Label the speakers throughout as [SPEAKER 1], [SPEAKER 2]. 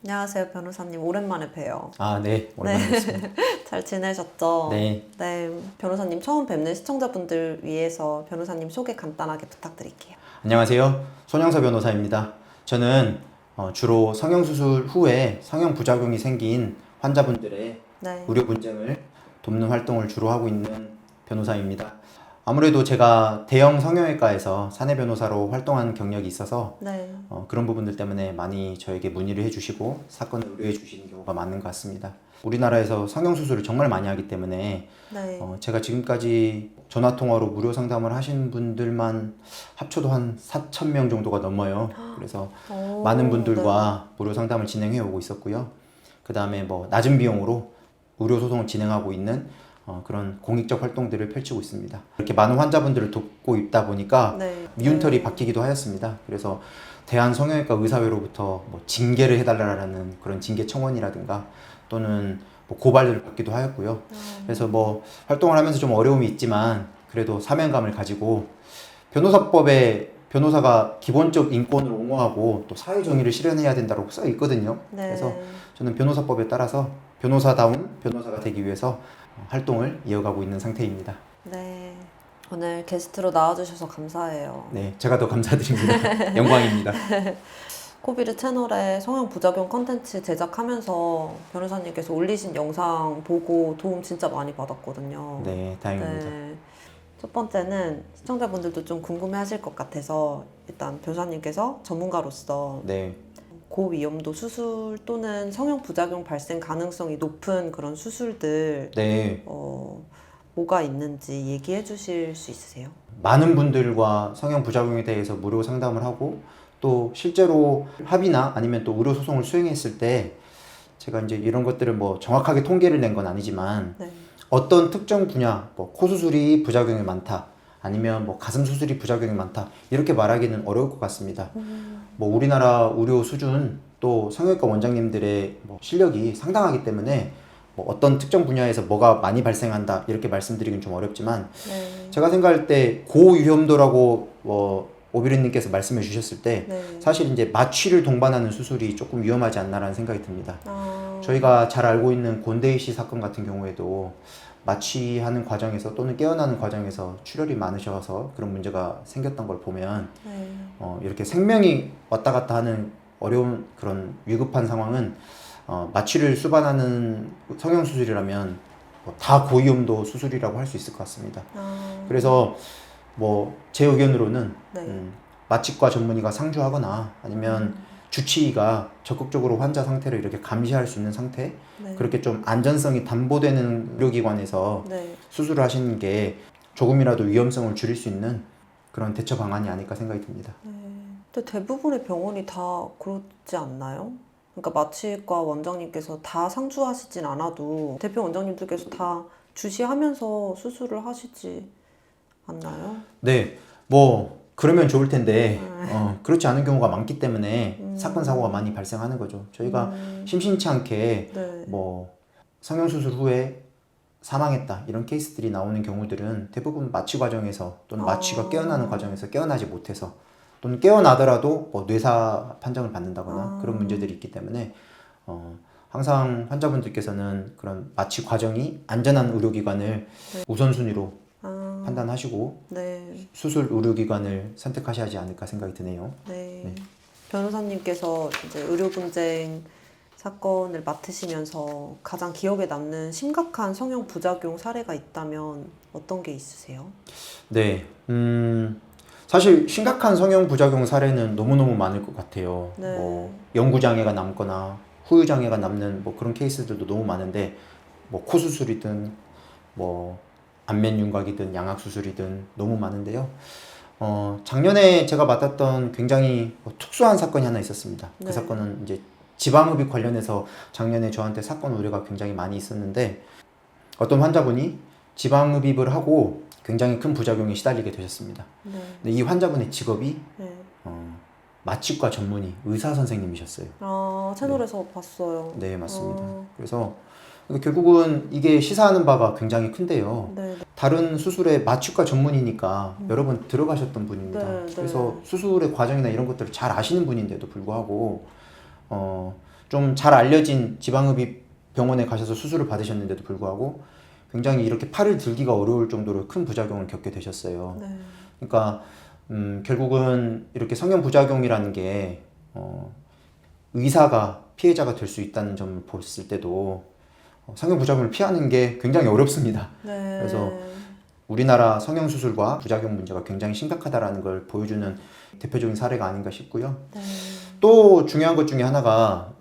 [SPEAKER 1] 안녕하세요, 변호사님. 오랜만에 봬요.
[SPEAKER 2] 네, 오랜만에 뵙습니다.
[SPEAKER 1] 잘 지내셨죠?
[SPEAKER 2] 네.
[SPEAKER 1] 네, 변호사님 처음 뵙는 시청자분들 위해서 변호사님 소개 간단하게 부탁드릴게요.
[SPEAKER 2] 안녕하세요. 손영서 변호사입니다. 저는 주로 성형수술 후에 성형 부작용이 생긴 환자분들의
[SPEAKER 1] 네.
[SPEAKER 2] 의료 분쟁을 돕는 활동을 주로 하고 있는 변호사입니다. 아무래도 제가 대형 성형외과에서 사내 변호사로 활동한 경력이 있어서
[SPEAKER 1] 네.
[SPEAKER 2] 그런 부분들 때문에 많이 저에게 문의를 해주시고 사건을 의뢰해 주시는 경우가 많은 것 같습니다. 우리나라에서 성형수술을 정말 많이 하기 때문에
[SPEAKER 1] 네.
[SPEAKER 2] 제가 지금까지 전화통화로 무료 상담을 하신 분들만 합쳐도 한 4,000명 정도가 넘어요. 그래서 많은 분들과 무료 상담을 진행해 오고 있었고요. 그 다음에 낮은 비용으로 의료 소송을 진행하고 있는 그런 공익적 활동들을 펼치고 있습니다. 이렇게 많은 환자분들을 돕고 있다 보니까
[SPEAKER 1] 네.
[SPEAKER 2] 미운털이 박히기도 하였습니다. 그래서 대한성형외과 의사회로부터 징계를 해달라는 그런 징계 청원이라든가 또는 고발을 받기도 하였고요. 그래서 활동을 하면서 좀 어려움이 있지만 그래도 사명감을 가지고 변호사법에 변호사가 기본적 인권을 옹호하고 또 사회정의를 실현해야 된다고 써 있거든요.
[SPEAKER 1] 네.
[SPEAKER 2] 그래서 저는 변호사법에 따라서 변호사다운 변호사가 되기 위해서 활동을 이어가고 있는 상태입니다.
[SPEAKER 1] 네. 오늘 게스트로 나와주셔서 감사해요.
[SPEAKER 2] 네, 제가 더 감사드립니다. 영광입니다.
[SPEAKER 1] 코비르 채널에 성형 부작용 컨텐츠 제작하면서 변호사님께서 올리신 영상 보고 도움 진짜 많이 받았거든요.
[SPEAKER 2] 네, 다행입니다.
[SPEAKER 1] 네. 첫 번째는 시청자분들도 좀 궁금해 하실 것 같아서 일단 변호사님께서 전문가로서
[SPEAKER 2] 네,
[SPEAKER 1] 고위험도 수술 또는 성형 부작용 발생 가능성이 높은 그런 수술들
[SPEAKER 2] 네.
[SPEAKER 1] 뭐가 있는지 얘기해 주실 수 있으세요?
[SPEAKER 2] 많은 분들과 성형 부작용에 대해서 무료 상담을 하고 또 실제로 합의나 아니면 또 의료 소송을 수행했을 때 제가 이제 이런 것들을 정확하게 통계를 낸 건 아니지만
[SPEAKER 1] 네.
[SPEAKER 2] 어떤 특정 분야, 코 수술이 부작용이 많다, 아니면 가슴 수술이 부작용이 많다 이렇게 말하기는 어려울 것 같습니다. 우리나라 의료 수준 또 성형외과 원장님들의 실력이 상당하기 때문에 어떤 특정 분야에서 뭐가 많이 발생한다 이렇게 말씀드리긴 좀 어렵지만
[SPEAKER 1] 네.
[SPEAKER 2] 제가 생각할 때 고위험도라고 오비르님께서 말씀해 주셨을 때
[SPEAKER 1] 네.
[SPEAKER 2] 사실 이제 마취를 동반하는 수술이 조금 위험하지 않나라는 생각이 듭니다.
[SPEAKER 1] 아...
[SPEAKER 2] 저희가 잘 알고 있는 곤데이 씨 사건 같은 경우에도 마취하는 과정에서 또는 깨어나는 과정에서 출혈이 많으셔서 그런 문제가 생겼던 걸 보면
[SPEAKER 1] 네.
[SPEAKER 2] 이렇게 생명이 왔다 갔다 하는 어려운 그런 위급한 상황은 마취를 수반하는 성형수술이라면 다 고위험도 수술이라고 할 수 있을 것 같습니다. 그래서 제 의견으로는
[SPEAKER 1] 네.
[SPEAKER 2] 마취과 전문의가 상주하거나 아니면 주치의가 적극적으로 환자 상태를 이렇게 감시할 수 있는 상태,
[SPEAKER 1] 네.
[SPEAKER 2] 그렇게 좀 안전성이 담보되는 의료기관에서
[SPEAKER 1] 네.
[SPEAKER 2] 수술을 하시는 게 조금이라도 위험성을 줄일 수 있는 그런 대처 방안이 아닐까 생각이 듭니다.
[SPEAKER 1] 네. 근데 대부분의 병원이 다 그렇지 않나요? 그러니까 마취과 원장님께서 다 상주하시진 않아도 대표 원장님들께서 다 주시하면서 수술을 하시지 않나요?
[SPEAKER 2] 네, 그러면 좋을 텐데 그렇지 않은 경우가 많기 때문에 사건 사고가 많이 발생하는 거죠. 저희가 심심치 않게
[SPEAKER 1] 네.
[SPEAKER 2] 성형수술 후에 사망했다 이런 케이스들이 나오는 경우들은 대부분 마취 과정에서 또는 마취가 깨어나는 과정에서 깨어나지 못해서 또는 깨어나더라도 뇌사 판정을 받는다거나 그런 문제들이 있기 때문에 항상 환자분들께서는 그런 마취 과정이 안전한 의료기관을 우선순위로 판단하시고
[SPEAKER 1] 네.
[SPEAKER 2] 수술 의료기관을 선택하셔야지 않을까 생각이 드네요.
[SPEAKER 1] 네.
[SPEAKER 2] 네.
[SPEAKER 1] 변호사님께서 이제 의료 분쟁 사건을 맡으시면서 가장 기억에 남는 심각한 성형 부작용 사례가 있다면 어떤 게 있으세요?
[SPEAKER 2] 네, 사실 심각한 성형 부작용 사례는 너무너무 많을 것 같아요.
[SPEAKER 1] 네.
[SPEAKER 2] 영구장애가 남거나 후유장애가 남는 그런 케이스들도 너무 많은데 코 수술이든 안면 윤곽이든 양악 수술이든 너무 많은데요. 작년에 제가 맡았던 굉장히 특수한 사건이 하나 있었습니다.
[SPEAKER 1] 네.
[SPEAKER 2] 그 사건은 이제 지방흡입 관련해서 작년에 저한테 사건 의뢰가 굉장히 많이 있었는데 어떤 환자분이 지방흡입을 하고 굉장히 큰 부작용에 시달리게 되셨습니다.
[SPEAKER 1] 네.
[SPEAKER 2] 근데 이 환자분의 직업이
[SPEAKER 1] 네.
[SPEAKER 2] 마취과 전문의 의사 선생님이셨어요.
[SPEAKER 1] 채널에서 봤어요.
[SPEAKER 2] 네, 맞습니다. 그래서 결국은 이게 시사하는 바가 굉장히 큰데요.
[SPEAKER 1] 네.
[SPEAKER 2] 다른 수술에 마취과 전문이니까 여러 번 들어가셨던 분입니다.
[SPEAKER 1] 네, 네.
[SPEAKER 2] 그래서 수술의 과정이나 이런 것들을 잘 아시는 분인데도 불구하고 좀 잘 알려진 지방흡입 병원에 가셔서 수술을 받으셨는데도 불구하고 굉장히 이렇게 팔을 들기가 어려울 정도로 큰 부작용을 겪게 되셨어요.
[SPEAKER 1] 네.
[SPEAKER 2] 그러니까 결국은 이렇게 성형 부작용이라는 게 의사가 피해자가 될 수 있다는 점을 봤을 때도 성형 부작용을 피하는 게 굉장히 어렵습니다.
[SPEAKER 1] 네.
[SPEAKER 2] 그래서 우리나라 성형 수술과 부작용 문제가 굉장히 심각하다라는 걸 보여주는 대표적인 사례가 아닌가 싶고요.
[SPEAKER 1] 네.
[SPEAKER 2] 또 중요한 것 중에 하나가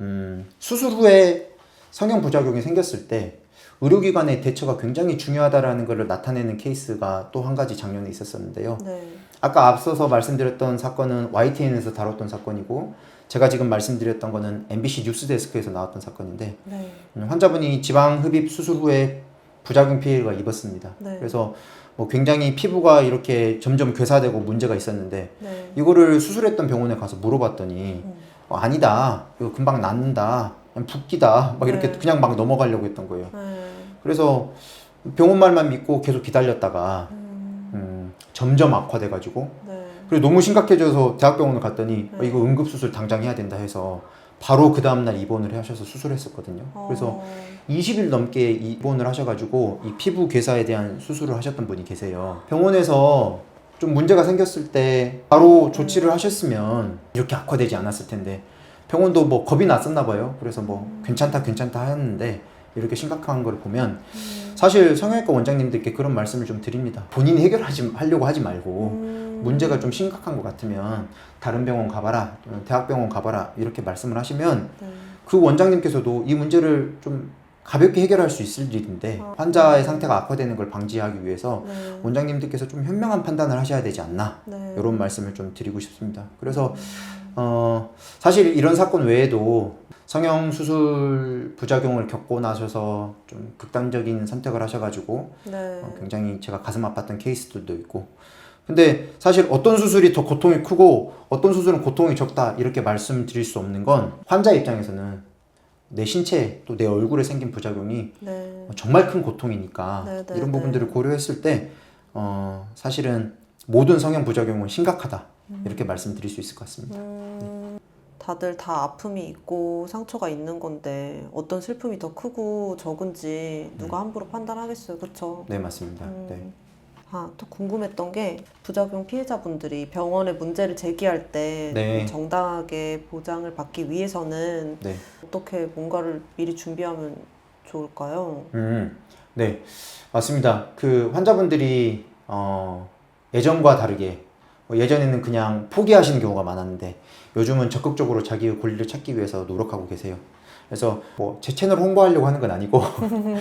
[SPEAKER 2] 수술 후에 성형 부작용이 생겼을 때 의료기관의 대처가 굉장히 중요하다라는 것을 나타내는 케이스가 또 한 가지 작년에 있었었는데요.
[SPEAKER 1] 네.
[SPEAKER 2] 아까 앞서서 말씀드렸던 사건은 YTN에서 다뤘던 사건이고 제가 지금 말씀드렸던 거는 MBC 뉴스데스크에서 나왔던 사건인데
[SPEAKER 1] 네.
[SPEAKER 2] 환자분이 지방흡입 수술 후에 부작용 피해가 입었습니다.
[SPEAKER 1] 네.
[SPEAKER 2] 그래서 뭐 굉장히 피부가 이렇게 점점 괴사되고 문제가 있었는데
[SPEAKER 1] 네.
[SPEAKER 2] 이거를 수술했던 병원에 가서 물어봤더니 아니다, 이거 금방 낫는다, 그냥 붓기다, 막 이렇게
[SPEAKER 1] 네.
[SPEAKER 2] 그냥 막 넘어가려고 했던 거예요.
[SPEAKER 1] 네.
[SPEAKER 2] 그래서 병원 말만 믿고 계속 기다렸다가 점점 악화돼가지고
[SPEAKER 1] 네.
[SPEAKER 2] 그리고 너무 심각해져서 대학병원을 갔더니
[SPEAKER 1] 네.
[SPEAKER 2] 이거 응급수술 당장 해야 된다 해서 바로 그 다음날 입원을 하셔서 수술했었거든요. 그래서 20일 넘게 입원을 하셔가지고 이 피부 괴사에 대한 수술을 하셨던 분이 계세요. 병원에서 좀 문제가 생겼을 때 바로 조치를 하셨으면 이렇게 악화되지 않았을 텐데 병원도 뭐 겁이 났었나 봐요. 그래서 뭐 괜찮다 하였는데 이렇게 심각한 걸 보면 사실 성형외과 원장님들께 그런 말씀을 좀 드립니다. 본인이 하려고 하지 말고 문제가 좀 심각한 것 같으면 다른 병원 가봐라, 대학병원 가봐라 이렇게 말씀을 하시면
[SPEAKER 1] 네.
[SPEAKER 2] 그 원장님께서도 이 문제를 좀 가볍게 해결할 수 있을 일인데 환자의 상태가 악화되는 걸 방지하기 위해서
[SPEAKER 1] 네.
[SPEAKER 2] 원장님들께서 좀 현명한 판단을 하셔야 되지 않나
[SPEAKER 1] 네.
[SPEAKER 2] 이런 말씀을 좀 드리고 싶습니다. 그래서 사실 이런 사건 외에도 성형수술 부작용을 겪고 나셔서 좀 극단적인 선택을 하셔가지고
[SPEAKER 1] 네.
[SPEAKER 2] 굉장히 제가 가슴 아팠던 케이스들도 있고 근데 사실 어떤 수술이 더 고통이 크고 어떤 수술은 고통이 적다 이렇게 말씀드릴 수 없는 건 환자 입장에서는 내 신체 또 내 얼굴에 생긴 부작용이
[SPEAKER 1] 네.
[SPEAKER 2] 정말 큰 고통이니까
[SPEAKER 1] 네, 네,
[SPEAKER 2] 이런
[SPEAKER 1] 네.
[SPEAKER 2] 부분들을 고려했을 때 사실은 모든 성형 부작용은 심각하다 이렇게 말씀드릴 수 있을 것 같습니다.
[SPEAKER 1] 다들 다 아픔이 있고 상처가 있는 건데 어떤 슬픔이 더 크고 적은지 누가 함부로 판단하겠어요, 그렇죠?
[SPEAKER 2] 네 맞습니다. 네.
[SPEAKER 1] 또 궁금했던 게 부작용 피해자분들이 병원에 문제를 제기할 때
[SPEAKER 2] 네.
[SPEAKER 1] 정당하게 보장을 받기 위해서는
[SPEAKER 2] 네.
[SPEAKER 1] 어떻게 뭔가를 미리 준비하면 좋을까요?
[SPEAKER 2] 네, 맞습니다. 그 환자분들이 예전과 다르게 예전에는 그냥 포기하시는 경우가 많았는데 요즘은 적극적으로 자기의 권리를 찾기 위해서 노력하고 계세요. 그래서 뭐 제 채널 홍보하려고 하는 건 아니고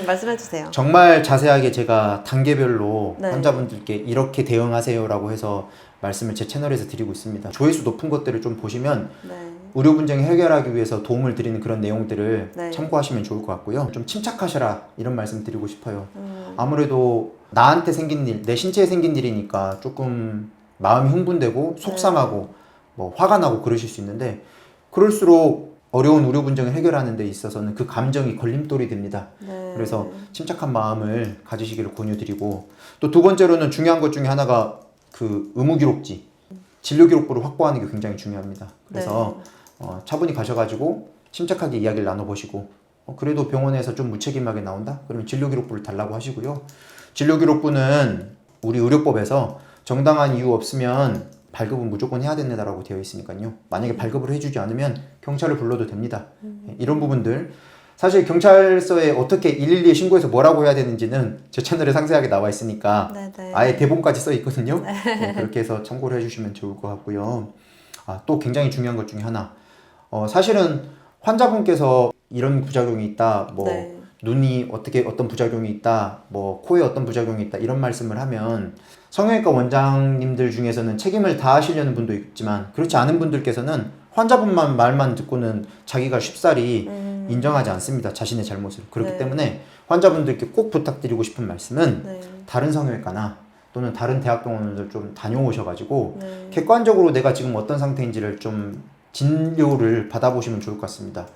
[SPEAKER 1] 말씀해 주세요.
[SPEAKER 2] 정말 자세하게 제가 단계별로
[SPEAKER 1] 네.
[SPEAKER 2] 환자분들께 이렇게 대응하세요라고 해서 말씀을 제 채널에서 드리고 있습니다. 조회수 높은 것들을 좀 보시면
[SPEAKER 1] 네.
[SPEAKER 2] 의료 분쟁을 해결하기 위해서 도움을 드리는 그런 내용들을
[SPEAKER 1] 네.
[SPEAKER 2] 참고하시면 좋을 것 같고요. 좀 침착하셔라 이런 말씀 드리고 싶어요. 아무래도 나한테 생긴 일, 내 신체에 생긴 일이니까 조금 마음이 흥분되고 속상하고 뭐 화가 나고 그러실 수 있는데 그럴수록 어려운 의료 분쟁을 해결하는 데 있어서는 그 감정이 걸림돌이 됩니다.
[SPEAKER 1] 네.
[SPEAKER 2] 그래서 침착한 마음을 가지시기를 권유드리고 또 두 번째로는 중요한 것 중에 하나가 그 의무기록지 진료기록부를 확보하는 게 굉장히 중요합니다. 그래서 차분히 가셔가지고 침착하게 이야기를 나눠보시고 그래도 병원에서 좀 무책임하게 나온다? 그러면 진료기록부를 달라고 하시고요. 진료기록부는 우리 의료법에서 정당한 이유 없으면 발급은 무조건 해야 된다라고 되어 있으니까요. 만약에 발급을 해주지 않으면 경찰을 불러도 됩니다. 이런 부분들 사실 경찰서에 어떻게 112에 신고해서 뭐라고 해야 되는지는 제 채널에 상세하게 나와 있으니까
[SPEAKER 1] 네네.
[SPEAKER 2] 아예 대본까지 써 있거든요. 그렇게 해서 참고를 해주시면 좋을 것 같고요. 또 굉장히 중요한 것 중에 하나 사실은 환자분께서 이런 부작용이 있다 뭐
[SPEAKER 1] 네.
[SPEAKER 2] 눈이 어떤 부작용이 있다 뭐 코에 어떤 부작용이 있다 이런 말씀을 하면 성형외과 원장님들 중에서는 책임을 다하시려는 분도 있지만 그렇지 않은 분들께서는 환자분만 말만 듣고는 자기가 쉽사리 인정하지 않습니다. 자신의 잘못을. 그렇기
[SPEAKER 1] 네.
[SPEAKER 2] 때문에 환자분들께 꼭 부탁드리고 싶은 말씀은
[SPEAKER 1] 네.
[SPEAKER 2] 다른 성형외과나 또는 다른 대학병원을 좀 다녀오셔가지고
[SPEAKER 1] 네.
[SPEAKER 2] 객관적으로 내가 지금 어떤 상태인지를 좀 진료를 받아보시면 좋을 것 같습니다.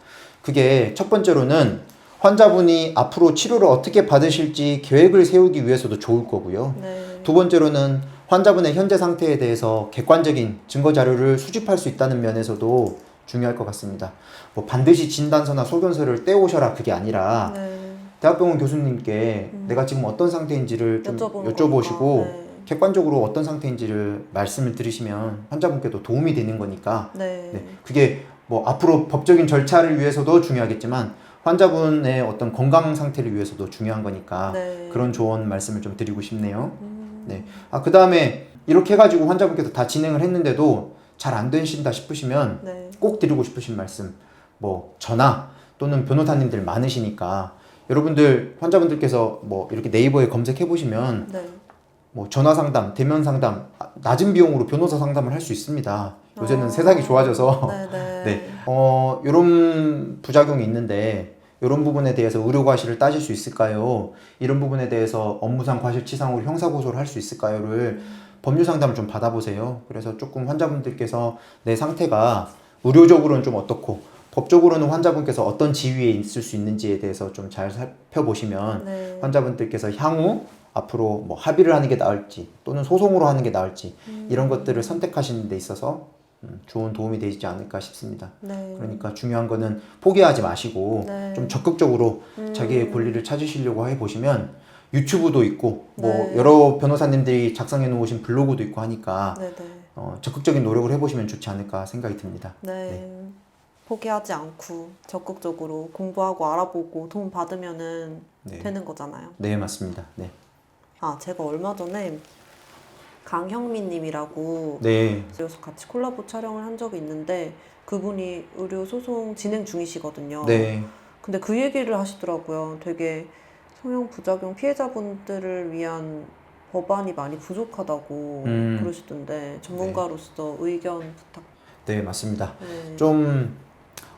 [SPEAKER 2] 그게 첫 번째로는 환자분이 앞으로 치료를 어떻게 받으실지 계획을 세우기 위해서도 좋을 거고요.
[SPEAKER 1] 네.
[SPEAKER 2] 두 번째로는 환자분의 현재 상태에 대해서 객관적인 증거 자료를 수집할 수 있다는 면에서도 중요할 것 같습니다. 뭐 반드시 진단서나 소견서를 떼오셔라 그게 아니라
[SPEAKER 1] 네.
[SPEAKER 2] 대학병원 교수님께 내가 지금 어떤 상태인지를 좀 여쭤보시고
[SPEAKER 1] 거니까. 네.
[SPEAKER 2] 객관적으로 어떤 상태인지를 말씀을 들으시면 환자분께도 도움이 되는 거니까
[SPEAKER 1] 네.
[SPEAKER 2] 네, 그게 뭐 앞으로 법적인 절차를 위해서도 중요하겠지만 환자분의 어떤 건강 상태를 위해서도 중요한 거니까
[SPEAKER 1] 네.
[SPEAKER 2] 그런 조언 말씀을 좀 드리고 싶네요. 네. 그 다음에 이렇게 해가지고 환자분께서 다 진행을 했는데도 잘 안 되신다 싶으시면
[SPEAKER 1] 네.
[SPEAKER 2] 꼭 드리고 싶으신 말씀, 뭐 전화 또는 변호사님들 많으시니까 여러분들 환자분들께서 뭐 이렇게 네이버에 검색해 보시면
[SPEAKER 1] 네.
[SPEAKER 2] 뭐 전화 상담, 대면 상담, 낮은 비용으로 변호사 상담을 할 수 있습니다. 요새는 세상이 좋아져서
[SPEAKER 1] 네네.
[SPEAKER 2] 네, 이런 부작용이 있는데 이런 부분에 대해서 의료 과실을 따질 수 있을까요? 이런 부분에 대해서 업무상 과실치상으로 형사고소를 할 수 있을까요?를 법률 상담을 좀 받아보세요. 그래서 조금 환자분들께서 내 상태가 의료적으로는 좀 어떻고 법적으로는 환자분께서 어떤 지위에 있을 수 있는지에 대해서 좀 잘 살펴보시면
[SPEAKER 1] 네.
[SPEAKER 2] 환자분들께서 향후 앞으로 뭐 합의를 하는 게 나을지 또는 소송으로 하는 게 나을지 이런 것들을 선택하시는 데 있어서 좋은 도움이 되지 않을까 싶습니다.
[SPEAKER 1] 네.
[SPEAKER 2] 그러니까 중요한 거는 포기하지 마시고
[SPEAKER 1] 네.
[SPEAKER 2] 좀 적극적으로 자기의 권리를 찾으시려고 해보시면 유튜브도 있고 뭐
[SPEAKER 1] 네.
[SPEAKER 2] 여러 변호사님들이 작성해 놓으신 블로그도 있고 하니까
[SPEAKER 1] 네네.
[SPEAKER 2] 적극적인 노력을 해보시면 좋지 않을까 생각이 듭니다.
[SPEAKER 1] 네. 포기하지 않고 적극적으로 공부하고 알아보고 도움 받으면은
[SPEAKER 2] 네.
[SPEAKER 1] 되는 거잖아요.
[SPEAKER 2] 네, 맞습니다. 네.
[SPEAKER 1] 아, 제가 얼마 전에 강형민 님이라고
[SPEAKER 2] 네.
[SPEAKER 1] 여기서 같이 콜라보 촬영을 한 적이 있는데 그분이 의료 소송 진행 중이시거든요.
[SPEAKER 2] 네.
[SPEAKER 1] 근데 그 얘기를 하시더라고요. 되게 성형 부작용 피해자분들을 위한 법안이 많이 부족하다고 그러시던데 전문가로서 의견 부탁.
[SPEAKER 2] 네, 맞습니다.
[SPEAKER 1] 네.
[SPEAKER 2] 좀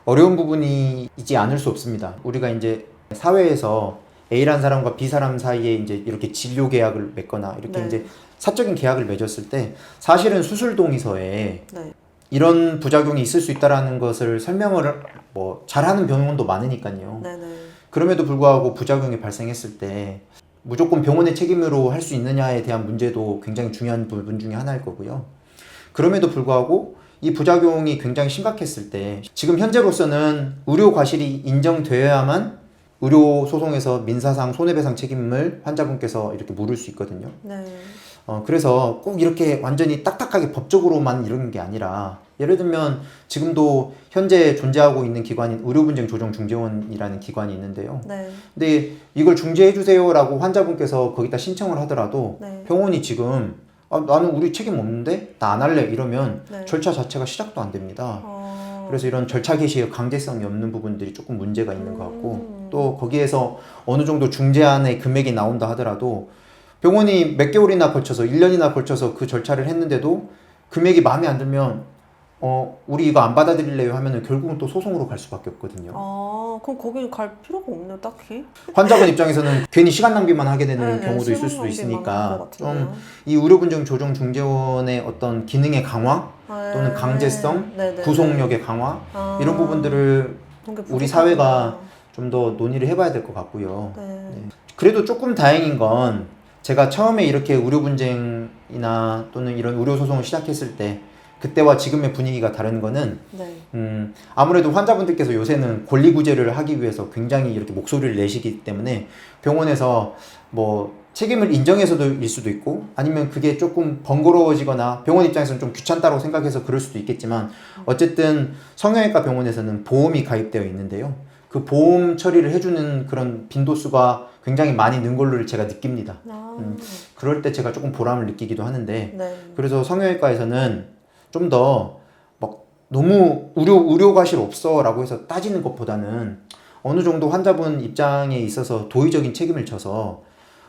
[SPEAKER 2] 어려운 부분이 있지 않을 수 없습니다. 우리가 이제 사회에서 A라는 사람과 B 사람 사이에 이제 이렇게 진료 계약을 맺거나 이렇게
[SPEAKER 1] 네.
[SPEAKER 2] 이제 사적인 계약을 맺었을 때 사실은 수술 동의서에
[SPEAKER 1] 네.
[SPEAKER 2] 이런 부작용이 있을 수 있다라는 것을 설명을 뭐 잘하는 병원도 많으니까요.
[SPEAKER 1] 네네.
[SPEAKER 2] 그럼에도 불구하고 부작용이 발생했을 때 무조건 병원의 책임으로 할 수 있느냐에 대한 문제도 굉장히 중요한 부분 중에 하나일 거고요. 그럼에도 불구하고 이 부작용이 굉장히 심각했을 때 지금 현재로서는 의료 과실이 인정되어야만 의료 소송에서 민사상 손해배상 책임을 환자분께서 이렇게 물을 수 있거든요.
[SPEAKER 1] 네.
[SPEAKER 2] 그래서 꼭 이렇게 완전히 딱딱하게 법적으로만 이러는 게 아니라 예를 들면 지금도 현재 존재하고 있는 기관인 의료분쟁조정중재원이라는 기관이 있는데요.
[SPEAKER 1] 네.
[SPEAKER 2] 근데 이걸 중재해 주세요라고 환자분께서 거기다 신청을 하더라도
[SPEAKER 1] 네.
[SPEAKER 2] 병원이 지금 나는 우리 책임 없는데 나 안 할래 이러면
[SPEAKER 1] 네.
[SPEAKER 2] 절차 자체가 시작도 안 됩니다. 그래서 이런 절차 개시의 강제성이 없는 부분들이 조금 문제가 있는 것 같고 또 거기에서 어느 정도 중재안의 금액이 나온다 하더라도 병원이 몇 개월이나 걸쳐서 1년이나 걸쳐서 그 절차를 했는데도 금액이 마음에 안 들면 우리 이거 안 받아들일래요 하면은 결국은 또 소송으로 갈 수밖에 없거든요.
[SPEAKER 1] 그럼 거기 갈 필요가 없네요, 딱히.
[SPEAKER 2] 환자분 입장에서는 괜히 시간 낭비만 하게 되는
[SPEAKER 1] 네,
[SPEAKER 2] 경우도 있을
[SPEAKER 1] 시간
[SPEAKER 2] 수도
[SPEAKER 1] 낭비만
[SPEAKER 2] 있으니까
[SPEAKER 1] 할것 같은데요.
[SPEAKER 2] 좀 이 의료분쟁 조정 중재원의 어떤 기능의 강화 또는
[SPEAKER 1] 네.
[SPEAKER 2] 강제성,
[SPEAKER 1] 네네.
[SPEAKER 2] 구속력의 강화 이런 부분들을
[SPEAKER 1] 그런 게
[SPEAKER 2] 우리
[SPEAKER 1] 부족하구나.
[SPEAKER 2] 사회가 좀 더 논의를 해봐야 될 것 같고요.
[SPEAKER 1] 네.
[SPEAKER 2] 그래도 조금 다행인 건 제가 처음에 이렇게 의료 분쟁이나 또는 이런 의료 소송을 시작했을 때 그때와 지금의 분위기가 다른 거는
[SPEAKER 1] 네.
[SPEAKER 2] 아무래도 환자분들께서 요새는 권리 구제를 하기 위해서 굉장히 이렇게 목소리를 내시기 때문에 병원에서 뭐 책임을 인정해서도일 수도 있고 아니면 그게 조금 번거로워지거나 병원 입장에서는 좀 귀찮다고 생각해서 그럴 수도 있겠지만 어쨌든 성형외과 병원에서는 보험이 가입되어 있는데요. 그 보험 처리를 해주는 그런 빈도수가 굉장히 많이 는 걸로 제가 느낍니다. 그럴 때 제가 조금 보람을 느끼기도 하는데
[SPEAKER 1] 네.
[SPEAKER 2] 그래서 성형외과에서는 좀 더 막 너무 의료 과실 없어 라고 해서 따지는 것보다는 어느 정도 환자분 입장에 있어서 도의적인 책임을 져서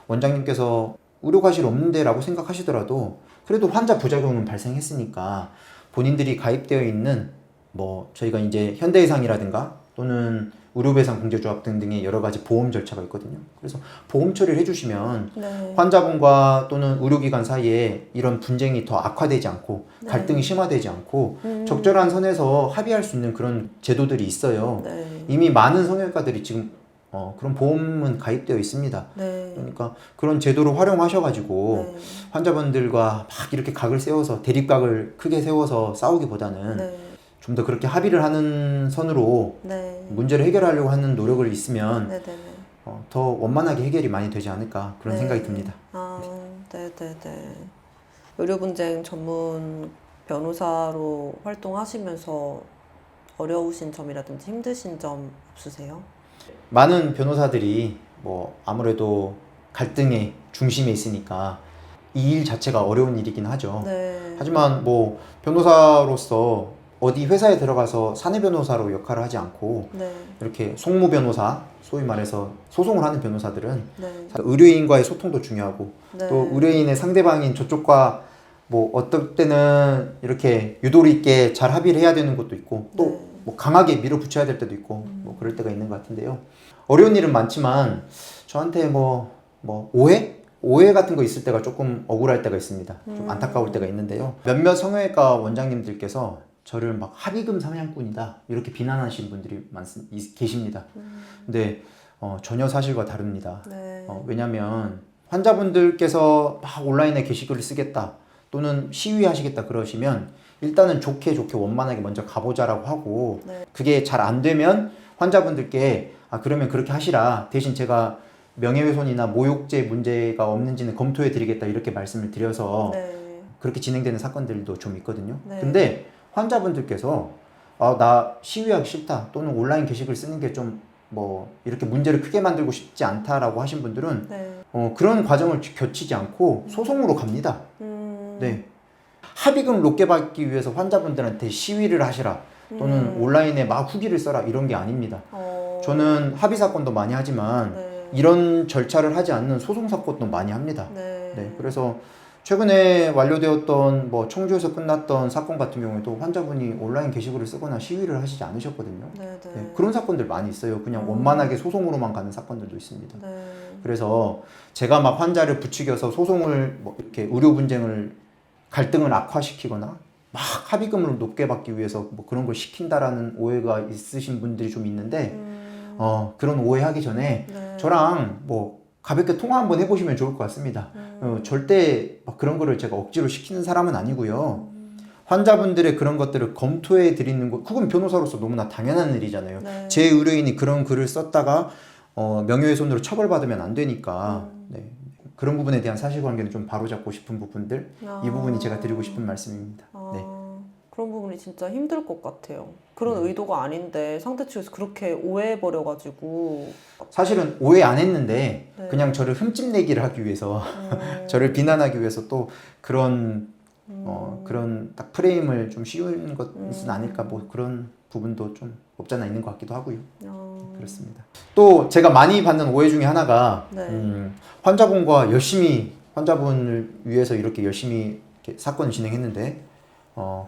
[SPEAKER 2] 원장님께서 의료 과실 없는데 라고 생각하시더라도 그래도 환자 부작용은 발생했으니까 본인들이 가입되어 있는 뭐 저희가 이제 현대해상이라든가 또는 의료배상공제조합 등등의 여러 가지 보험 절차가 있거든요. 그래서 보험 처리를 해주시면
[SPEAKER 1] 네.
[SPEAKER 2] 환자분과 또는 의료기관 사이에 이런 분쟁이 더 악화되지 않고
[SPEAKER 1] 네.
[SPEAKER 2] 갈등이 심화되지 않고 적절한 선에서 합의할 수 있는 그런 제도들이 있어요.
[SPEAKER 1] 네.
[SPEAKER 2] 이미 많은 성형외과들이 지금 그런 보험은 가입되어 있습니다.
[SPEAKER 1] 네.
[SPEAKER 2] 그러니까 그런 제도를 활용하셔가지고 환자분들과 막 이렇게 각을 세워서 대립각을 크게 세워서 싸우기보다는
[SPEAKER 1] 네.
[SPEAKER 2] 좀 더 그렇게 합의를 하는 선으로
[SPEAKER 1] 네.
[SPEAKER 2] 문제를 해결하려고 하는 노력을 있으면
[SPEAKER 1] 네네네.
[SPEAKER 2] 더 원만하게 해결이 많이 되지 않을까 그런
[SPEAKER 1] 네.
[SPEAKER 2] 생각이 듭니다.
[SPEAKER 1] 아, 네네네. 의료분쟁 전문 변호사로 활동하시면서 어려우신 점이라든지 힘드신 점 없으세요?
[SPEAKER 2] 많은 변호사들이 뭐 아무래도 갈등의 중심에 있으니까 이 일 자체가 어려운 일이긴 하죠.
[SPEAKER 1] 네.
[SPEAKER 2] 하지만 뭐 변호사로서 어디 회사에 들어가서 사내 변호사로 역할을 하지 않고
[SPEAKER 1] 네.
[SPEAKER 2] 이렇게 송무 변호사, 소위 말해서 소송을 하는 변호사들은
[SPEAKER 1] 네.
[SPEAKER 2] 의뢰인과의 소통도 중요하고
[SPEAKER 1] 네.
[SPEAKER 2] 또 의뢰인의 상대방인 저쪽과 뭐 어떨 때는 이렇게 유도리 있게 잘 합의를 해야 되는 것도 있고 또
[SPEAKER 1] 네.
[SPEAKER 2] 뭐 강하게 밀어붙여야 될 때도 있고 뭐 그럴 때가 있는 것 같은데요. 어려운 일은 많지만 저한테 뭐 오해 같은 거 있을 때가 조금 억울할 때가 있습니다. 좀 안타까울 때가 있는데요. 몇몇 성형외과 원장님들께서 저를 막 합의금 사냥꾼이다 이렇게 비난하시는 분들이 계십니다. 근데 전혀 사실과 다릅니다.
[SPEAKER 1] 네.
[SPEAKER 2] 왜냐하면 환자분들께서 막 온라인에 게시글을 쓰겠다 또는 시위하시겠다 그러시면 일단은 좋게 원만하게 먼저 가보자라고 하고
[SPEAKER 1] 네.
[SPEAKER 2] 그게 잘 안 되면 환자분들께 그러면 그렇게 하시라 대신 제가 명예훼손이나 모욕죄 문제가 없는지는 검토해 드리겠다 이렇게 말씀을 드려서
[SPEAKER 1] 네.
[SPEAKER 2] 그렇게 진행되는 사건들도 좀 있거든요.
[SPEAKER 1] 네.
[SPEAKER 2] 근데 환자분들께서 나 시위하기 싫다 또는 온라인 게시글 쓰는 게 좀 뭐 이렇게 문제를 크게 만들고 싶지 않다라고 하신 분들은
[SPEAKER 1] 네.
[SPEAKER 2] 그런 과정을 거치지 않고 소송으로 갑니다.
[SPEAKER 1] 음.
[SPEAKER 2] 네. 합의금 높게 받기 위해서 환자분들한테 시위를 하시라 또는 온라인에 막 후기를 써라 이런 게 아닙니다. 저는 합의 사건도 많이 하지만
[SPEAKER 1] 네.
[SPEAKER 2] 이런 절차를 하지 않는 소송 사건도 많이 합니다.
[SPEAKER 1] 네.
[SPEAKER 2] 네, 그래서 최근에 완료되었던 뭐 청주에서 끝났던 사건 같은 경우에도 환자분이 온라인 게시글을 쓰거나 시위를 하시지 않으셨거든요.
[SPEAKER 1] 네.
[SPEAKER 2] 네, 그런 사건들 많이 있어요. 그냥 원만하게 소송으로만 가는 사건들도 있습니다.
[SPEAKER 1] 네.
[SPEAKER 2] 그래서 제가 막 환자를 부추겨서 소송을 뭐 이렇게 의료 분쟁을 갈등을 악화시키거나 막 합의금을 높게 받기 위해서 뭐 그런 걸 시킨다라는 오해가 있으신 분들이 좀 있는데 그런 오해하기 전에
[SPEAKER 1] 네.
[SPEAKER 2] 저랑 뭐 가볍게 통화 한번 해보시면 좋을 것 같습니다. 절대 막 그런 거를 제가 억지로 시키는 사람은 아니고요. 환자분들의 그런 것들을 검토해 드리는 거 그건 변호사로서 너무나 당연한 일이잖아요.
[SPEAKER 1] 네.
[SPEAKER 2] 제 의뢰인이 그런 글을 썼다가 명예훼손으로 처벌받으면 안 되니까 네. 그런 부분에 대한 사실관계는 좀 바로잡고 싶은 부분들 이 부분이 제가 드리고 싶은 말씀입니다. 네.
[SPEAKER 1] 그런 부분이 진짜 힘들 것 같아요. 그런 의도가 아닌데 상대 측에서 그렇게 오해해버려가지고
[SPEAKER 2] 사실은 오해 안 했는데
[SPEAKER 1] 네.
[SPEAKER 2] 그냥 저를 흠집내기를 하기 위해서 저를 비난하기 위해서 또 그런 그런 딱 프레임을 좀 씌우는 것은 아닐까 뭐 그런 부분도 좀 없잖아 있는 것 같기도 하고요. 그렇습니다. 또 제가 많이 받는 오해 중에 하나가
[SPEAKER 1] 네.
[SPEAKER 2] 환자분과 열심히 환자분을 위해서 이렇게 열심히 이렇게 사건을 진행했는데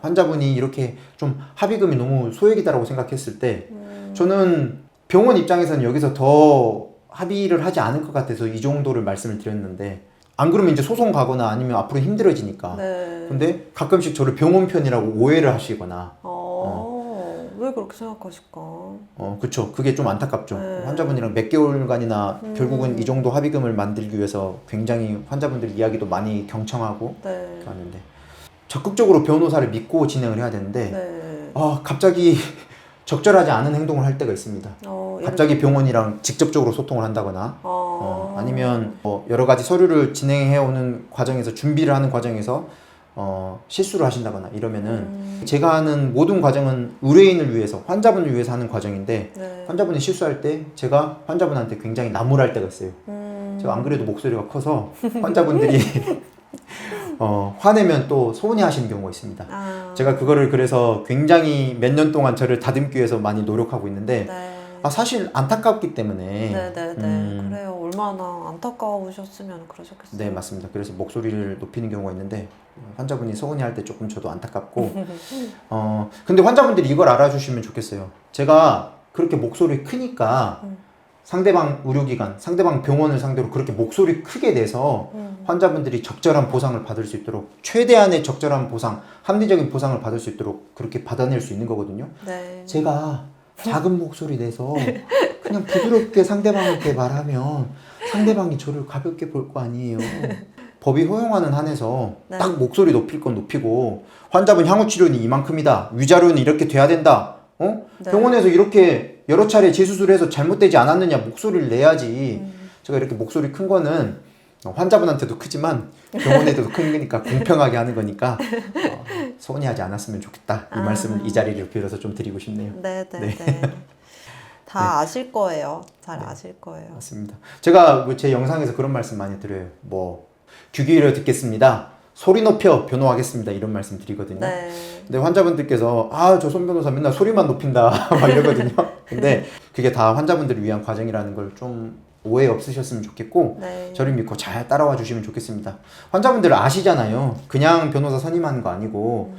[SPEAKER 2] 환자분이 이렇게 좀 합의금이 너무 소액이다라고 생각했을 때 저는 병원 입장에서는 여기서 더 합의를 하지 않을 것 같아서 이 정도를 말씀을 드렸는데 안 그러면 이제 소송 가거나 아니면 앞으로 힘들어지니까
[SPEAKER 1] 네.
[SPEAKER 2] 근데 가끔씩 저를 병원 편이라고 오해를 하시거나
[SPEAKER 1] 왜 그렇게 생각하실까?
[SPEAKER 2] 그쵸. 그게 좀 안타깝죠.
[SPEAKER 1] 네.
[SPEAKER 2] 환자분이랑 몇 개월간이나 결국은 이 정도 합의금을 만들기 위해서 굉장히 환자분들 이야기도 많이 경청하고
[SPEAKER 1] 네.
[SPEAKER 2] 하는데 적극적으로 변호사를 믿고 진행을 해야 되는데
[SPEAKER 1] 네.
[SPEAKER 2] 갑자기 적절하지 않은 행동을 할 때가 있습니다. 갑자기 병원이랑 직접적으로 소통을 한다거나 아니면 여러 가지 서류를 진행해 오는 과정에서 준비를 하는 과정에서 실수를 하신다거나 이러면은 제가 하는 모든 과정은 의뢰인을 위해서 환자분을 위해서 하는 과정인데
[SPEAKER 1] 네.
[SPEAKER 2] 환자분이 실수할 때 제가 환자분한테 굉장히 나무랄 때가 있어요. 제가 안 그래도 목소리가 커서 환자분들이 화내면 또 서운해하시는 경우가 있습니다. 제가 그거를 그래서 굉장히 몇 년 동안 저를 다듬기 위해서 많이 노력하고 있는데
[SPEAKER 1] 네.
[SPEAKER 2] 사실 안타깝기 때문에
[SPEAKER 1] 네네네. 그래요. 얼마나 안타까우셨으면 그러셨겠어요.
[SPEAKER 2] 네 맞습니다. 그래서 목소리를 높이는 경우가 있는데 환자분이 서운해할 때 조금 저도 안타깝고 근데 환자분들이 이걸 알아주시면 좋겠어요. 제가 그렇게 목소리 크니까 상대방 의료기관, 상대방 병원을 상대로 그렇게 목소리 크게 내서 환자분들이 적절한 보상을 받을 수 있도록 최대한의 적절한 보상, 합리적인 보상을 받을 수 있도록 그렇게 받아낼 수 있는 거거든요.
[SPEAKER 1] 네.
[SPEAKER 2] 제가 작은 목소리 내서 그냥 부드럽게 상대방한테 말하면 상대방이 저를 가볍게 볼 거 아니에요. 법이 허용하는 한에서
[SPEAKER 1] 네.
[SPEAKER 2] 딱 목소리 높일 건 높이고 환자분 향후 치료는 이만큼이다. 위자료는 이렇게 돼야 된다.
[SPEAKER 1] 네.
[SPEAKER 2] 병원에서 이렇게 여러 차례 재수술해서 잘못되지 않았느냐 목소리를 내야지. 제가 이렇게 목소리 큰 거는 환자분한테도 크지만 병원에도 큰 거니까 공평하게 하는 거니까 서운해하지 않았으면 좋겠다. 이 말씀을 이 자리를 빌어서 좀 드리고 싶네요.
[SPEAKER 1] 네네네. 다 아실 거예요. 잘 아실 거예요.
[SPEAKER 2] 맞습니다. 제가 제 영상에서 그런 말씀 많이 드려요. 뭐 귀 기울여 듣겠습니다. 소리 높여 변호하겠습니다. 이런 말씀 드리거든요.
[SPEAKER 1] 네.
[SPEAKER 2] 근데 환자분들께서 저 손 변호사 맨날 소리만 높인다 막 이러거든요. 근데 그게 다 환자분들을 위한 과정이라는 걸 좀 오해 없으셨으면 좋겠고
[SPEAKER 1] 네.
[SPEAKER 2] 저를 믿고 잘 따라와 주시면 좋겠습니다. 환자분들 아시잖아요. 그냥 변호사 선임하는 거 아니고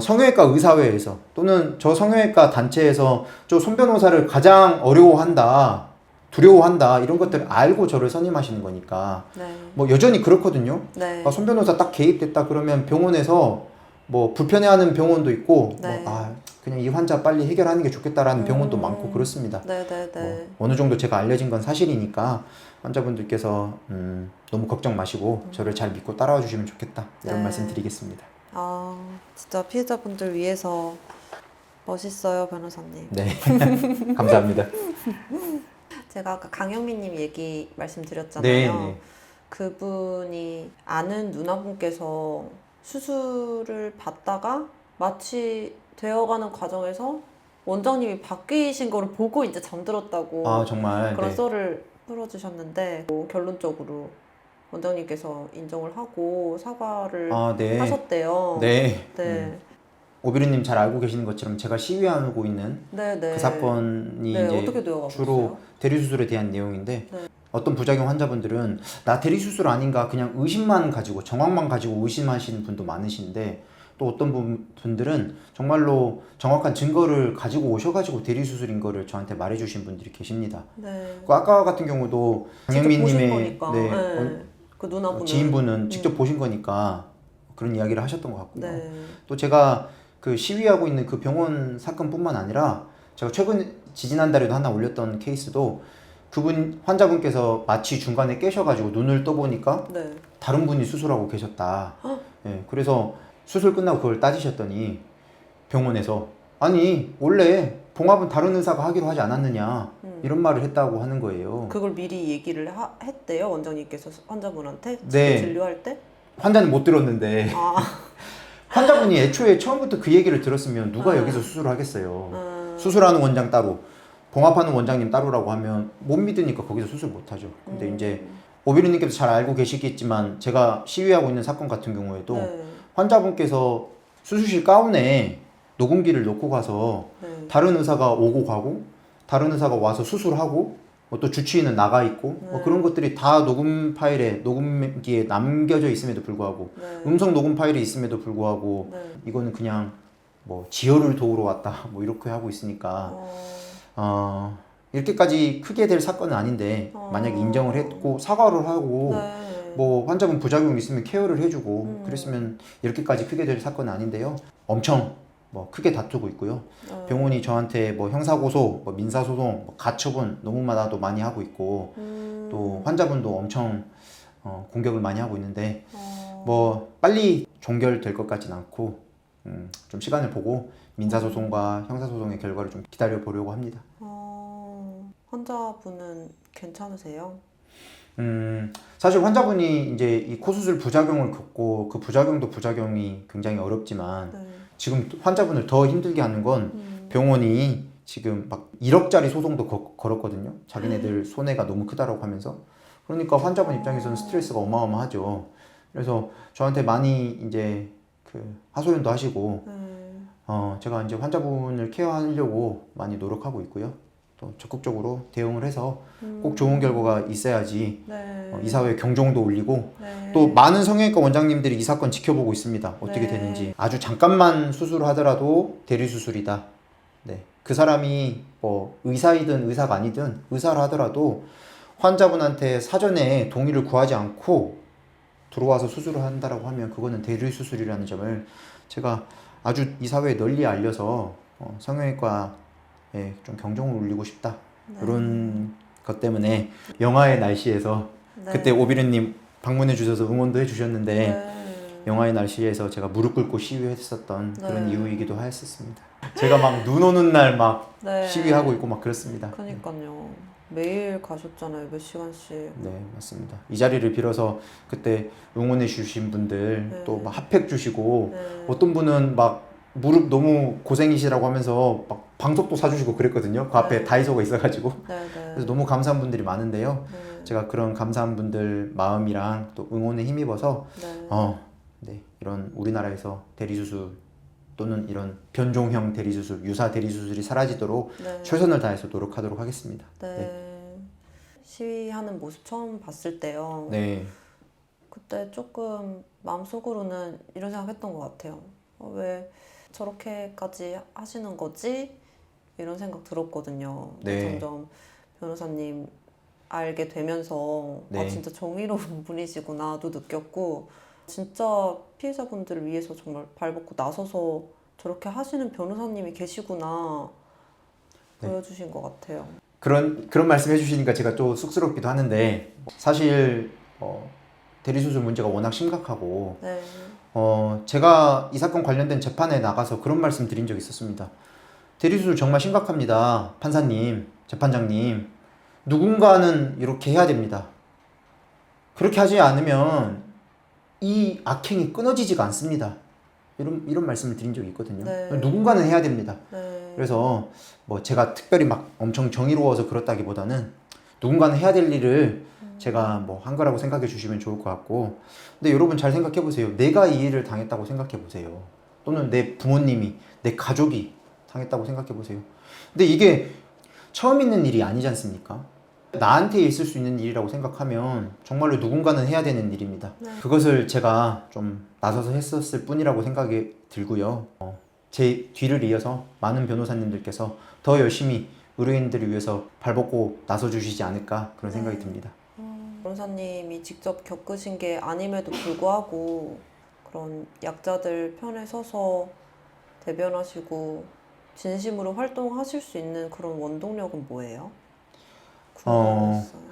[SPEAKER 2] 성형외과 의사회에서 또는 저 성형외과 단체에서 저 손 변호사를 가장 어려워한다, 두려워한다 이런 것들을 알고 저를 선임하시는 거니까
[SPEAKER 1] 네.
[SPEAKER 2] 뭐 여전히 그렇거든요.
[SPEAKER 1] 네.
[SPEAKER 2] 손 변호사 딱 개입됐다 그러면 병원에서 뭐 불편해하는 병원도 있고
[SPEAKER 1] 네.
[SPEAKER 2] 그냥 이 환자 빨리 해결하는 게 좋겠다라는 병원도 많고 그렇습니다.
[SPEAKER 1] 네네네.
[SPEAKER 2] 어느 정도 제가 알려진 건 사실이니까 환자분들께서 너무 걱정 마시고 저를 잘 믿고 따라와 주시면 좋겠다 이런
[SPEAKER 1] 네.
[SPEAKER 2] 말씀 드리겠습니다.
[SPEAKER 1] 진짜 피해자분들 위해서 멋있어요, 변호사님.
[SPEAKER 2] 네, 감사합니다.
[SPEAKER 1] 제가 아까 강영민님 얘기 말씀드렸잖아요.
[SPEAKER 2] 네.
[SPEAKER 1] 그분이 아는 누나분께서 수술을 받다가 마취 되어가는 과정에서 원장님이 바뀌신 거를 보고 이제 잠들었다고
[SPEAKER 2] 정말
[SPEAKER 1] 그런
[SPEAKER 2] 네.
[SPEAKER 1] 썰을 풀어주셨는데 결론적으로 원장님께서 인정을 하고 사과를
[SPEAKER 2] 네.
[SPEAKER 1] 하셨대요.
[SPEAKER 2] 네.
[SPEAKER 1] 네.
[SPEAKER 2] 오비르님 잘 알고 계시는 것처럼 제가 시위하고 있는
[SPEAKER 1] 네, 네.
[SPEAKER 2] 그 사건이
[SPEAKER 1] 네,
[SPEAKER 2] 이제
[SPEAKER 1] 어떻게 되어가고
[SPEAKER 2] 주로
[SPEAKER 1] 있어요?
[SPEAKER 2] 대리수술에 대한 내용인데
[SPEAKER 1] 네.
[SPEAKER 2] 어떤 부작용 환자분들은 나 대리수술 아닌가 그냥 의심만 가지고 정황만 가지고 의심하시는 분도 많으신데 또 어떤 분들은 정말로 정확한 증거를 가지고 오셔가지고 대리수술인 거를 저한테 말해주신 분들이 계십니다.
[SPEAKER 1] 네.
[SPEAKER 2] 그 아까 같은 경우도 강영민님의
[SPEAKER 1] 그 누나분은
[SPEAKER 2] 지인분은 직접 보신 거니까 그런 이야기를 하셨던 것 같고요.
[SPEAKER 1] 네.
[SPEAKER 2] 또 제가 그 시위하고 있는 그 병원 사건뿐만 아니라 제가 최근 지지난달에도 하나 올렸던 케이스도 그분 환자분께서 마취 중간에 깨셔가지고 눈을 떠보니까
[SPEAKER 1] 네.
[SPEAKER 2] 다른 분이 수술하고 계셨다. 예, 그래서 수술 끝나고 그걸 따지셨더니 병원에서 아니 원래 봉합은 다른 의사가 하기로 하지 않았느냐 이런 말을 했다고 하는 거예요.
[SPEAKER 1] 그걸 미리 얘기를 했대요, 원장님께서 환자분한테
[SPEAKER 2] 네.
[SPEAKER 1] 진료할 때?
[SPEAKER 2] 환자는 못 들었는데 환자분이 애초에 처음부터 그 얘기를 들었으면 누가 여기서 수술을 하겠어요. 수술하는 원장 따로 봉합하는 원장님 따로라고 하면 못 믿으니까 거기서 수술 못 하죠. 근데 이제 오비르님께서 잘 알고 계시겠지만 제가 시위하고 있는 사건 같은 경우에도
[SPEAKER 1] 네.
[SPEAKER 2] 환자분께서 수술실 가운에 녹음기를 놓고 가서
[SPEAKER 1] 네.
[SPEAKER 2] 다른 의사가 오고 가고 다른 의사가 와서 수술하고 또 주치의는 나가 있고 그런 것들이 다 녹음 파일에 녹음기에 남겨져 있음에도 불구하고 음성 녹음 파일이 있음에도 불구하고 이거는 그냥 뭐 지혈을 도우러 왔다 뭐 이렇게 하고 있으니까 이렇게까지 크게 될 사건은 아닌데 만약에 인정을 했고 사과를 하고 뭐 환자분 부작용 있으면 케어를 해주고 그랬으면 이렇게까지 크게 될 사건은 아닌데요. 엄청 뭐 크게 다투고 있고요. 병원이 저한테 뭐 형사고소, 뭐 민사소송, 뭐 가처분 너무 많이 하고 있고 또 환자분도 엄청 공격을 많이 하고 있는데 뭐 빨리 종결될 것 같진 않고 좀 시간을 보고 민사소송과 형사소송의 결과를 좀 기다려 보려고 합니다.
[SPEAKER 1] 환자분은 괜찮으세요?
[SPEAKER 2] 사실 환자분이 이제 이 코수술 부작용을 겪고 그 부작용도 부작용이 굉장히 어렵지만 지금 환자분을 더 힘들게 하는 건 병원이 지금 막 1억짜리 소송도 걸었거든요. 자기네들 손해가 너무 크다라고 하면서. 그러니까 환자분 입장에서는 스트레스가 어마어마하죠. 그래서 저한테 많이 이제 그 하소연도 하시고 제가 이제 환자분을 케어하려고 많이 노력하고 있고요. 또 적극적으로 대응을 해서 꼭 좋은 결과가 있어야지 이 사회에 경종도 울리고 또 많은 성형외과 원장님들이 이 사건 지켜보고 있습니다. 어떻게 되는지. 아주 잠깐만 수술을 하더라도 대리수술이다. 네. 그 사람이 뭐 의사이든 의사가 아니든 의사를 하더라도 환자분한테 사전에 동의를 구하지 않고 들어와서 수술을 한다라고 하면 그거는 대리수술이라는 점을 제가 아주 이 사회에 널리 알려서 성형외과에 좀 경종을 울리고 싶다. 이런 것 때문에 영하의 날씨에서 그때 오비르님 방문해 주셔서 응원도 해주셨는데
[SPEAKER 1] 네.
[SPEAKER 2] 영하의 날씨에서 제가 무릎 꿇고 시위했었던 그런
[SPEAKER 1] 네.
[SPEAKER 2] 이유이기도 했었습니다. 제가 막 눈 오는 날 막
[SPEAKER 1] 네.
[SPEAKER 2] 시위하고 있고 막 그렇습니다.
[SPEAKER 1] 그러니까요. 매일 가셨잖아요. 몇 시간씩.
[SPEAKER 2] 네, 맞습니다. 이 자리를 빌어서 그때 응원해 주신 분들
[SPEAKER 1] 네.
[SPEAKER 2] 또 막 핫팩 주시고
[SPEAKER 1] 네.
[SPEAKER 2] 어떤 분은 막 무릎 너무 고생이시라고 하면서 막 방석도 사주시고 그랬거든요. 그 앞에
[SPEAKER 1] 네.
[SPEAKER 2] 다이소가 있어가지고.
[SPEAKER 1] 네, 네.
[SPEAKER 2] 그래서 너무 감사한 분들이 많은데요.
[SPEAKER 1] 네.
[SPEAKER 2] 제가 그런 감사한 분들 마음이랑 또 응원에 힘입어서
[SPEAKER 1] 네.
[SPEAKER 2] 네, 이런 우리나라에서 대리수술 또는 이런 변종형 대리수술, 유사 대리수술이 사라지도록
[SPEAKER 1] 네.
[SPEAKER 2] 최선을 다해서 노력하도록 하겠습니다.
[SPEAKER 1] 네. 시위하는 모습 처음 봤을 때요.
[SPEAKER 2] 네.
[SPEAKER 1] 그때 조금 마음속으로는 이런 생각했던 것 같아요. 왜 저렇게까지 하시는 거지? 이런 생각 들었거든요.
[SPEAKER 2] 네.
[SPEAKER 1] 점점 변호사님 알게 되면서
[SPEAKER 2] 네.
[SPEAKER 1] 진짜 정의로운 분이시구나도 느꼈고 진짜 피해자분들을 위해서 정말 발벗고 나서서 저렇게 하시는 변호사님이 계시구나
[SPEAKER 2] 네.
[SPEAKER 1] 보여주신 것 같아요.
[SPEAKER 2] 그런 말씀 해주시니까 제가 또 쑥스럽기도 하는데 사실 대리수술 문제가 워낙 심각하고
[SPEAKER 1] 네.
[SPEAKER 2] 제가 이 사건 관련된 재판에 나가서 그런 말씀 드린 적이 있었습니다. 대리수술 정말 심각합니다. 판사님, 재판장님. 누군가는 이렇게 해야 됩니다. 그렇게 하지 않으면 이 악행이 끊어지지가 않습니다. 이런 말씀을 드린 적이 있거든요.
[SPEAKER 1] 네.
[SPEAKER 2] 누군가는 해야 됩니다.
[SPEAKER 1] 네.
[SPEAKER 2] 그래서 뭐 제가 특별히 막 엄청 정의로워서 그렇다기보다는 누군가는 해야 될 일을 제가 뭐 한 거라고 생각해 주시면 좋을 것 같고, 근데 여러분 잘 생각해 보세요. 내가 이 일을 당했다고 생각해 보세요. 또는 내 부모님이, 내 가족이 당했다고 생각해 보세요. 근데 이게 처음 있는 일이 아니지 않습니까? 나한테 있을 수 있는 일이라고 생각하면 정말로 누군가는 해야 되는 일입니다.
[SPEAKER 1] 네.
[SPEAKER 2] 그것을 제가 좀 나서서 했었을 뿐이라고 생각이 들고요. 제 뒤를 이어서 많은 변호사님들께서 더 열심히 의료인들을 위해서 발벗고 나서주시지 않을까 그런 생각이 듭니다.
[SPEAKER 1] 변호사님이 직접 겪으신 게 아님에도 불구하고 그런 약자들 편에 서서 대변하시고 진심으로 활동하실 수 있는 그런 원동력은 뭐예요? 궁금했어요.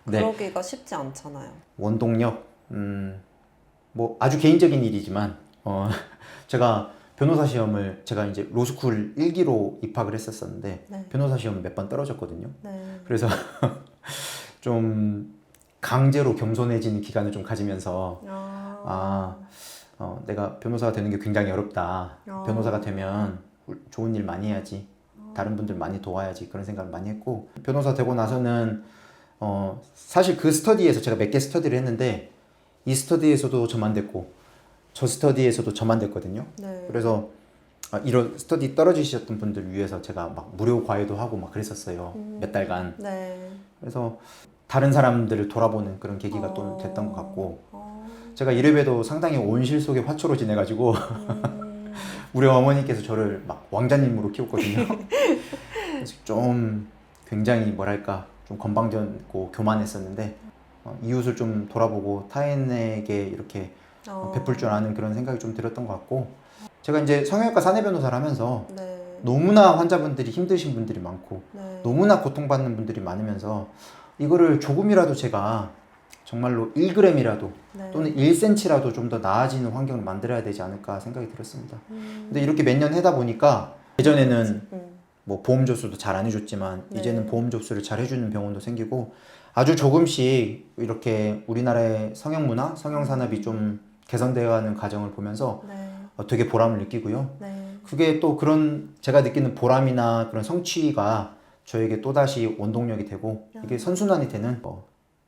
[SPEAKER 2] 네.
[SPEAKER 1] 그러기가 쉽지 않잖아요.
[SPEAKER 2] 원동력, 뭐 아주 개인적인 일이지만 제가 변호사 시험을 제가 이제 로스쿨 1기로 입학을 했었었는데
[SPEAKER 1] 네.
[SPEAKER 2] 변호사 시험 몇 번 떨어졌거든요.
[SPEAKER 1] 네.
[SPEAKER 2] 그래서 좀 강제로 겸손해지는 기간을 좀 가지면서 내가 변호사가 되는 게 굉장히 어렵다. 변호사가 되면 좋은 일 많이 해야지. 다른 분들 많이 도와야지. 그런 생각을 많이 했고, 변호사 되고 나서는 사실 그 스터디에서 제가 몇 개 스터디를 했는데 이 스터디에서도 저만 됐고 저 스터디에서도 저만 됐거든요.
[SPEAKER 1] 네.
[SPEAKER 2] 그래서 이런 스터디 떨어지셨던 분들 위해서 제가 막 무료 과외도 하고 막 그랬었어요. 몇 달간.
[SPEAKER 1] 네.
[SPEAKER 2] 그래서 다른 사람들을 돌아보는 그런 계기가 또 됐던 것 같고, 제가 이래봬도 상당히 온실 속의 화초로 지내가지고 우리 어머니께서 저를 막 왕자님으로 키웠거든요. 그래서 좀 굉장히 뭐랄까 좀 건방졌고 교만했었는데 이웃을 좀 돌아보고 타인에게 이렇게 베풀 줄 아는 그런 생각이 좀 들었던 것 같고, 제가 이제 성형외과 사내 변호사를 하면서
[SPEAKER 1] 네.
[SPEAKER 2] 너무나 환자분들이 힘드신 분들이 많고
[SPEAKER 1] 네.
[SPEAKER 2] 너무나 고통받는 분들이 많으면서 이거를 조금이라도 제가 정말로 1g이라도
[SPEAKER 1] 네.
[SPEAKER 2] 또는 1cm라도 좀 더 나아지는 환경을 만들어야 되지 않을까 생각이 들었습니다. 근데 이렇게 몇 년 하다 보니까 예전에는 뭐 보험 접수도 잘 안 해줬지만
[SPEAKER 1] 네.
[SPEAKER 2] 이제는 보험 접수를 잘 해주는 병원도 생기고 아주 조금씩 이렇게 우리나라의 성형문화, 성형산업이 좀 개선되어가는 과정을 보면서
[SPEAKER 1] 네.
[SPEAKER 2] 되게 보람을 느끼고요.
[SPEAKER 1] 네.
[SPEAKER 2] 그게 또 그런 제가 느끼는 보람이나 그런 성취가 저에게 또다시 원동력이 되고 이게 선순환이 되는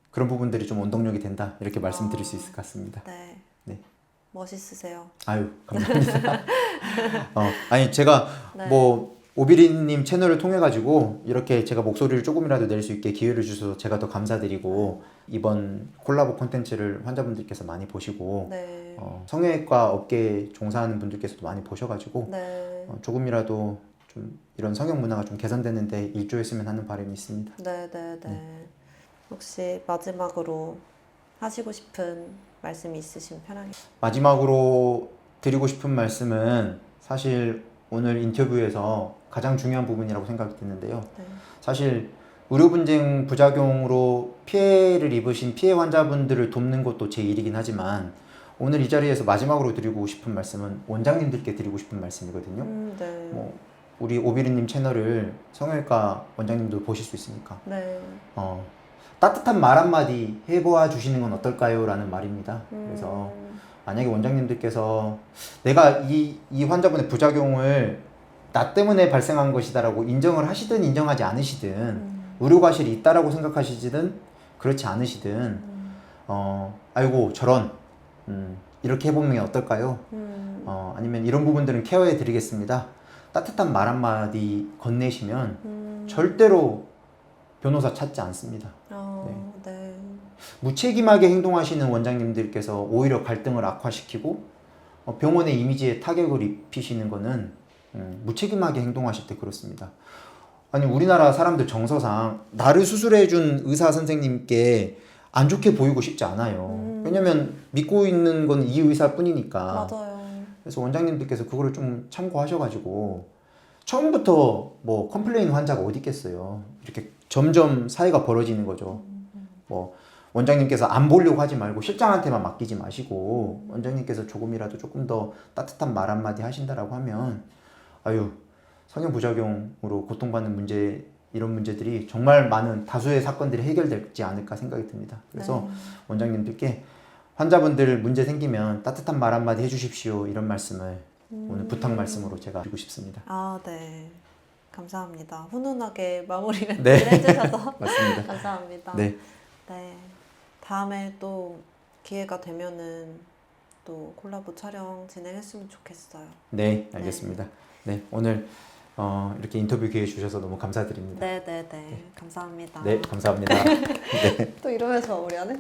[SPEAKER 2] 그런 부분들이 좀 원동력이 된다 이렇게 말씀드릴 수 있을 것 같습니다.
[SPEAKER 1] 네.
[SPEAKER 2] 네.
[SPEAKER 1] 멋있으세요.
[SPEAKER 2] 아유 감사합니다. 아니 제가
[SPEAKER 1] 네.
[SPEAKER 2] 뭐 오비리님 채널을 통해 가지고 이렇게 제가 목소리를 조금이라도 낼 수 있게 기회를 주셔서 제가 더 감사드리고 이번 콜라보 콘텐츠를 환자분들께서 많이 보시고
[SPEAKER 1] 네.
[SPEAKER 2] 성형외과 업계에 종사하는 분들께서도 많이 보셔가지고
[SPEAKER 1] 네.
[SPEAKER 2] 조금이라도 좀 이런 성형 문화가 좀 개선되는데 일조했으면 하는 바람이 있습니다.
[SPEAKER 1] 네, 네, 네. 혹시 마지막으로 하시고 싶은 말씀이 있으시면 편하게.
[SPEAKER 2] 마지막으로 드리고 싶은 말씀은 사실 오늘 인터뷰에서 가장 중요한 부분이라고 생각이 드는데요.
[SPEAKER 1] 네.
[SPEAKER 2] 사실 의료 분쟁 부작용으로 피해를 입으신 피해 환자분들을 돕는 것도 제 일이긴 하지만 오늘 이 자리에서 마지막으로 드리고 싶은 말씀은 원장님들께 드리고 싶은 말씀이거든요.
[SPEAKER 1] 네.
[SPEAKER 2] 뭐 우리 오비리님 채널을 성형외과 원장님도 보실 수 있으니까
[SPEAKER 1] 네.
[SPEAKER 2] 따뜻한 말 한마디 해보아 주시는 건 어떨까요? 라는 말입니다. 그래서 만약에 원장님들께서 내가 이 환자분의 부작용을 나 때문에 발생한 것이다라고 인정을 하시든 인정하지 않으시든 의료과실이 있다라고 생각하시든 그렇지 않으시든 아이고 저런 이렇게 해보면 어떨까요? 아니면 이런 부분들은 케어해 드리겠습니다. 따뜻한 말 한마디 건네시면 절대로 변호사 찾지 않습니다.
[SPEAKER 1] 네.
[SPEAKER 2] 무책임하게 행동하시는 원장님들께서 오히려 갈등을 악화시키고 병원의 이미지에 타격을 입히시는 거는 무책임하게 행동하실 때 그렇습니다. 아니 우리나라 사람들 정서상 나를 수술해준 의사 선생님께 안 좋게 보이고 싶지 않아요. 왜냐면 믿고 있는 건 이 의사뿐이니까.
[SPEAKER 1] 맞아요.
[SPEAKER 2] 그래서 원장님들께서 그거를 좀 참고하셔가지고 처음부터 뭐 컴플레인 환자가 어디 있겠어요. 이렇게 점점 사이가 벌어지는 거죠. 뭐 원장님께서 안 보려고 하지 말고 실장한테만 맡기지 마시고 원장님께서 조금이라도 조금 더 따뜻한 말 한마디 하신다라고 하면 아유 성형 부작용으로 고통받는 문제 이런 문제들이 정말 많은 다수의 사건들이 해결되지 않을까 생각이 듭니다. 그래서 원장님들께 환자분들 문제 생기면 따뜻한 말 한마디 해주십시오 이런 말씀을 오늘 부탁 말씀으로 제가 드리고 싶습니다.
[SPEAKER 1] 네. 감사합니다. 훈훈하게 마무리 멘트를
[SPEAKER 2] 네.
[SPEAKER 1] 해주셔서
[SPEAKER 2] 맞습니다.
[SPEAKER 1] 감사합니다.
[SPEAKER 2] 네.
[SPEAKER 1] 네. 다음에 또 기회가 되면은 또 콜라보 촬영 진행했으면 좋겠어요.
[SPEAKER 2] 네, 알겠습니다. 네, 오늘 이렇게 인터뷰 기회 주셔서 너무 감사드립니다.
[SPEAKER 1] 네. 감사합니다.
[SPEAKER 2] 네, 감사합니다. 네.
[SPEAKER 1] 또 이러면서 마무리하네?